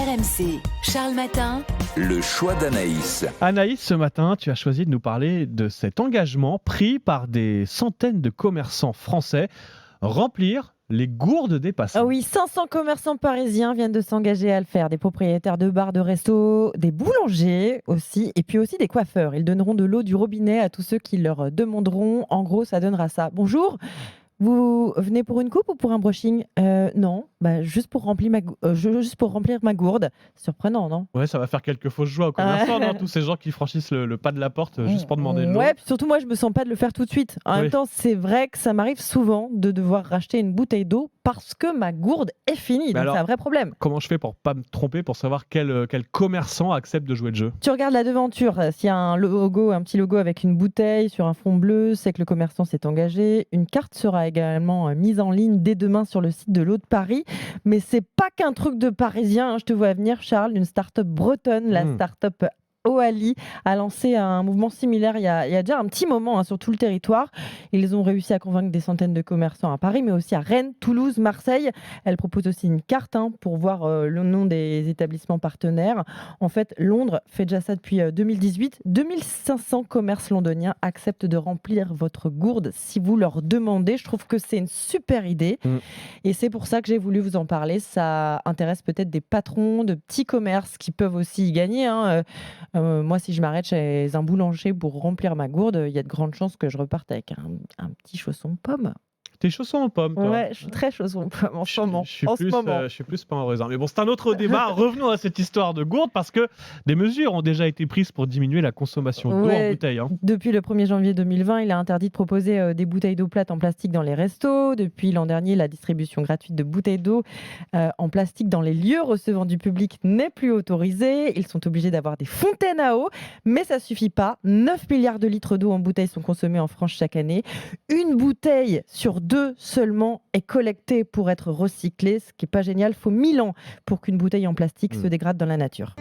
RMC, Charles Matin. Le choix d'Anaïs. Anaïs, ce matin, tu as choisi de nous parler de cet engagement pris par des centaines de commerçants français, remplir les gourdes des passants. Ah oui, 500 commerçants parisiens viennent de s'engager à le faire. Des propriétaires de bars, de restos, des boulangers aussi, et puis aussi des coiffeurs. Ils donneront de l'eau du robinet à tous ceux qui leur demanderont. En gros, ça donnera ça. Bonjour, vous venez pour une coupe ou pour un brushing ? Non, juste pour remplir ma gourde. Surprenant, non ? Ouais, ça va faire quelques fausses joies aux commerçants, non ? Tous ces gens qui franchissent le pas de la porte juste pour demander de l'eau. Ouais, puis surtout moi, je me sens pas de le faire tout de suite. En même temps, c'est vrai que ça m'arrive souvent de devoir racheter une bouteille d'eau parce que ma gourde est finie. Donc c'est un vrai problème. Comment je fais pour pas me tromper, pour savoir quel commerçant accepte de jouer le jeu ? Tu regardes la devanture. S'il y a un petit logo avec une bouteille sur un fond bleu, c'est que le commerçant s'est engagé. Une carte sera également mise en ligne dès demain sur le site de l'eau de Paris. Mais c'est pas qu'un truc de Parisien, hein. Je te vois venir, Charles, une start-up bretonne, la start-up Oali a lancé un mouvement similaire il y a déjà un petit moment, sur tout le territoire. Ils ont réussi à convaincre des centaines de commerçants à Paris, mais aussi à Rennes, Toulouse, Marseille. Elle propose aussi une carte pour voir le nom des établissements partenaires. En fait, Londres fait déjà ça depuis 2018. 2500 commerces londoniens acceptent de remplir votre gourde si vous leur demandez. Je trouve que c'est une super idée. Et c'est pour ça que j'ai voulu vous en parler. Ça intéresse peut-être des patrons de petits commerces qui peuvent aussi y gagner. Moi, si je m'arrête chez un boulanger pour remplir ma gourde, il y a de grandes chances que je reparte avec un petit chausson pomme. T'es chausson aux pommes, toi ? Ouais, je suis très chausson pomme en ce moment. Je suis plus pain au raisin. Mais bon, c'est un autre débat. Revenons à cette histoire de gourde parce que des mesures ont déjà été prises pour diminuer la consommation d'eau en bouteille. Depuis le 1er janvier 2020, il est interdit de proposer des bouteilles d'eau plate en plastique dans les restos. Depuis l'an dernier, la distribution gratuite de bouteilles d'eau en plastique dans les lieux recevant du public n'est plus autorisée. Ils sont obligés d'avoir des fontaines à eau, mais ça suffit pas. 9 milliards de litres d'eau en bouteille sont consommés en France chaque année. Une bouteille sur 2 seulement est collectée pour être recyclée, ce qui n'est pas génial. Il faut 1000 ans pour qu'une bouteille en plastique se dégrade dans la nature.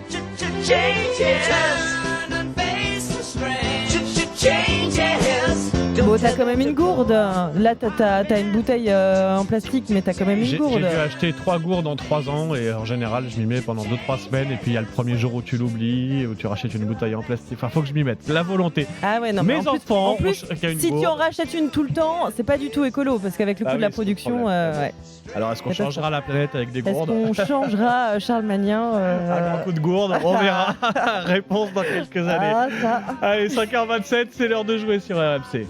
Bon, t'as quand même une gourde. Là, t'as une bouteille en plastique, mais t'as quand même une gourde. J'ai dû acheter 3 gourdes en 3 ans et en général, je m'y mets pendant 2-3 semaines. Et puis, il y a le premier jour où tu l'oublies, où tu rachètes une bouteille en plastique. Enfin, faut que je m'y mette. La volonté. Ah ouais, non, mais Mes enfants, en plus, si tu en rachètes une tout le temps, c'est pas du tout écolo parce qu'avec le coût de la production. Alors, est-ce qu'on changera la planète avec des gourdes ? Est-ce qu'on changera Charles Magnin Un grand coup de gourde, on verra. Réponse dans quelques années. Allez, 5h27, c'est l'heure de jouer sur RMC.